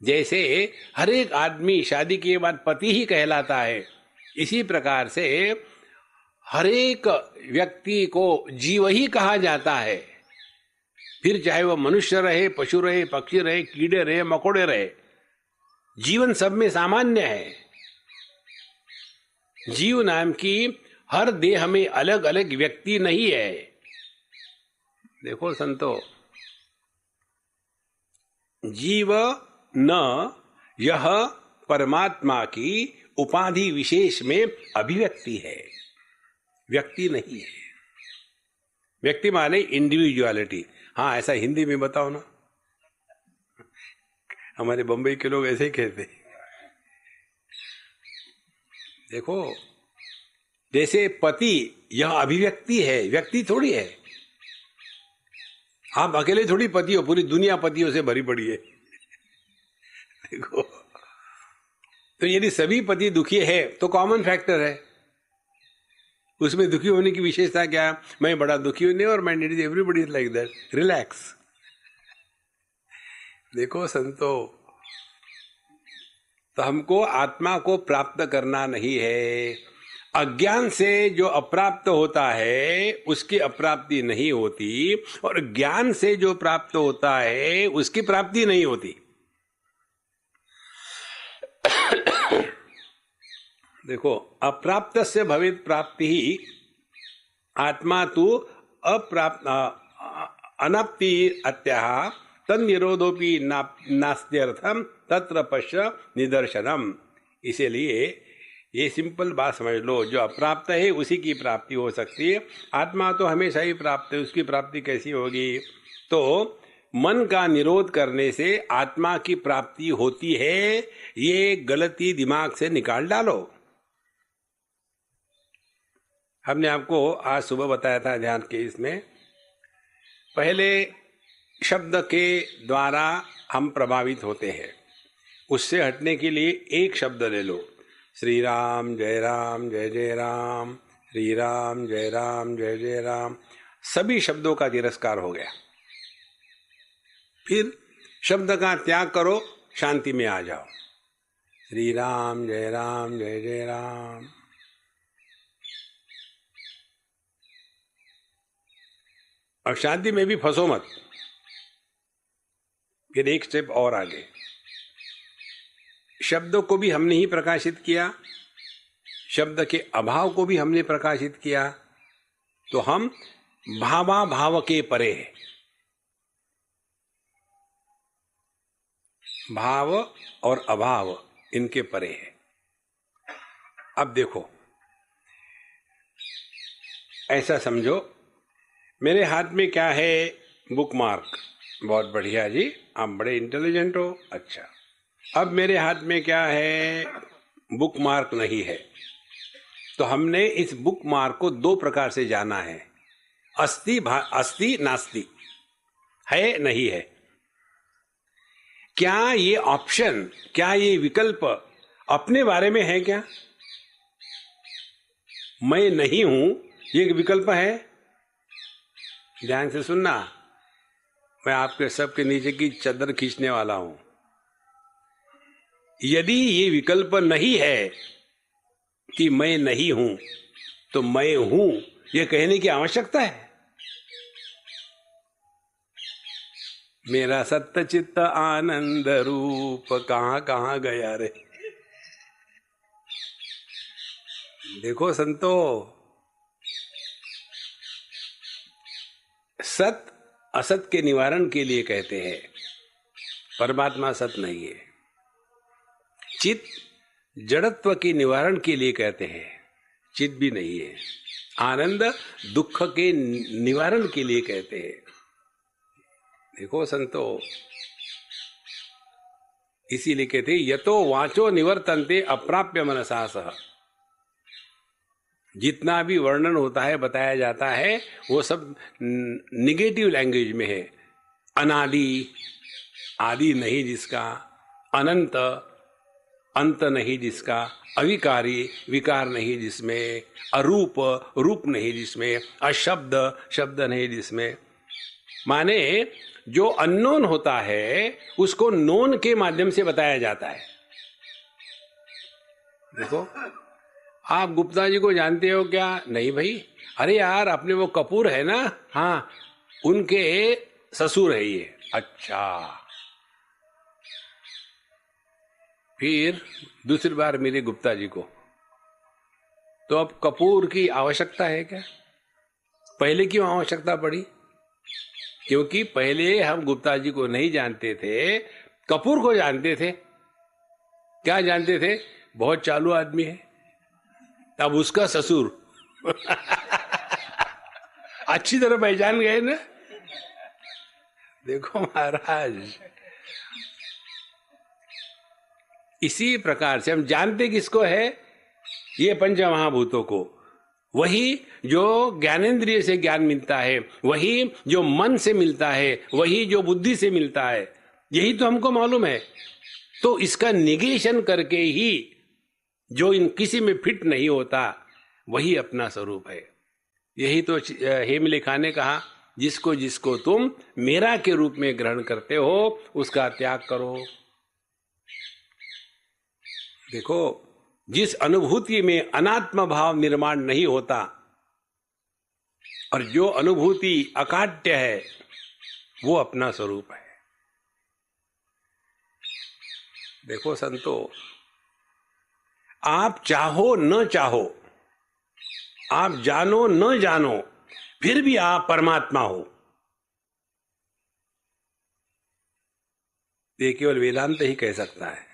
जैसे हर एक आदमी शादी के बाद पति ही कहलाता है, इसी प्रकार से हर एक व्यक्ति को जीव ही कहा जाता है। फिर चाहे वह मनुष्य रहे, पशु रहे, पक्षी रहे, कीड़े रहे, मकोड़े रहे, जीवन सब में सामान्य है। जीव नाम की हर देह में अलग अलग व्यक्ति नहीं है। देखो संतो, जीव न यह परमात्मा की उपाधि विशेष में अभिव्यक्ति है, व्यक्ति नहीं है। व्यक्ति माने इंडिविजुअलिटी। हाँ, ऐसा हिंदी में बताओ ना, हमारे बंबई के लोग ऐसे ही कहते हैं। देखो, जैसे पति यह अभिव्यक्ति है, व्यक्ति थोड़ी है। आप अकेले थोड़ी पति हो, पूरी दुनिया पतियों से भरी पड़ी है। देखो, तो यदि सभी पति दुखी है तो कॉमन फैक्टर है। उसमें दुखी होने की विशेषता क्या? मैं बड़ा दुखी हूं, और मैं it is everybody is like that, relax. देखो संतो, तो हमको आत्मा को प्राप्त करना नहीं है। अज्ञान से जो अप्राप्त होता है उसकी अप्राप्ति नहीं होती, और ज्ञान से जो प्राप्त होता है उसकी प्राप्ति नहीं होती। देखो, अप्राप्त से भवित प्राप्ति ही, आत्मा तो अप्राप्त अनाप्ति अत्याह तन्निरोधोपि नास्त्यर्थम तत्र पश्य निदर्शनम। इसीलिए ये सिंपल बात समझ लो, जो अप्राप्त है उसी की प्राप्ति हो सकती है। आत्मा तो हमेशा ही प्राप्त है, उसकी प्राप्ति कैसी होगी? तो मन का निरोध करने से आत्मा की प्राप्ति होती है, ये गलती दिमाग से निकाल डालो। हमने आपको आज सुबह बताया था ध्यान के इसमें, पहले शब्द के द्वारा हम प्रभावित होते हैं। उससे हटने के लिए एक शब्द ले लो, श्री राम जय राम जय जय राम, श्री राम जय राम जय जय राम। सभी शब्दों का तिरस्कार हो गया। फिर शब्द का त्याग करो, शांति में आ जाओ। श्री राम जय जय राम। और शांति में भी फंसो मत। फिर एक स्टेप और आगे, शब्दों को भी हमने ही प्रकाशित किया, शब्द के अभाव को भी हमने प्रकाशित किया, तो हम भावा भाव के परे हैं। भाव और अभाव इनके परे है। अब देखो, ऐसा समझो, मेरे हाथ में क्या है? Book mark. बहुत बढ़िया जी, आप बड़े इंटेलिजेंट हो। अच्छा, अब मेरे हाथ में क्या है? बुक मार्क नहीं है। तो हमने इस बुक मार्क को दो प्रकार से जाना है, अस्ति नास्ति, है नहीं है। क्या ये ऑप्शन, क्या ये विकल्प अपने बारे में है? क्या मैं नहीं हूं ये एक विकल्प है? ध्यान से सुनना, मैं आपके सबके नीचे की चादर खींचने वाला हूं। यदि ये विकल्प नहीं है कि मैं नहीं हूं, तो मैं हूं ये कहने की आवश्यकता है? मेरा सत्य चित्त आनंद रूप कहां कहां गया रे। देखो संतो, सत असत के निवारण के लिए कहते हैं, परमात्मा सत नहीं है। चित जड़त्व के निवारण के लिए कहते हैं, चित भी नहीं है। आनंद दुख के निवारण के लिए कहते हैं। देखो संतो, इसीलिए कहते हैं यतो वाचो निवर्तन्ते अप्राप्य मनसा सह। जितना भी वर्णन होता है, बताया जाता है, वो सब निगेटिव लैंग्वेज में है। अनादि, आदि नहीं जिसका, अनंत, अंत नहीं जिसका, अविकारी, विकार नहीं जिसमें, अरूप, रूप नहीं जिसमें, अशब्द, शब्द नहीं जिसमें। माने जो अननोन होता है उसको नोन के माध्यम से बताया जाता है। देखो, आप गुप्ता जी को जानते हो क्या? नहीं भाई। अरे यार, अपने वो कपूर है ना, हाँ, उनके ससुर है ये। अच्छा, फिर दूसरी बार मिले गुप्ता जी को, तो अब कपूर की आवश्यकता है क्या? पहले क्यों आवश्यकता पड़ी? क्योंकि पहले हम गुप्ता जी को नहीं जानते थे, कपूर को जानते थे। क्या जानते थे? बहुत चालू आदमी है। अब उसका ससुर अच्छी तरह पहचान गए ना। देखो महाराज, इसी प्रकार से हम जानते किसको है? ये पंच महाभूतों को। वही जो ज्ञानेंद्रिय से ज्ञान मिलता है, वही जो मन से मिलता है, वही जो बुद्धि से मिलता है, यही तो हमको मालूम है। तो इसका निगेशन करके ही जो इन किसी में फिट नहीं होता, वही अपना स्वरूप है। यही तो हेमलेखा ने कहा, जिसको जिसको तुम मेरा के रूप में ग्रहण करते हो उसका त्याग करो। देखो, जिस अनुभूति में अनात्म भाव निर्माण नहीं होता और जो अनुभूति अकाट्य है, वो अपना स्वरूप है। देखो संतो, आप चाहो न चाहो, आप जानो न जानो, फिर भी आप परमात्मा हो। ये केवल वेदांत ही कह सकता है।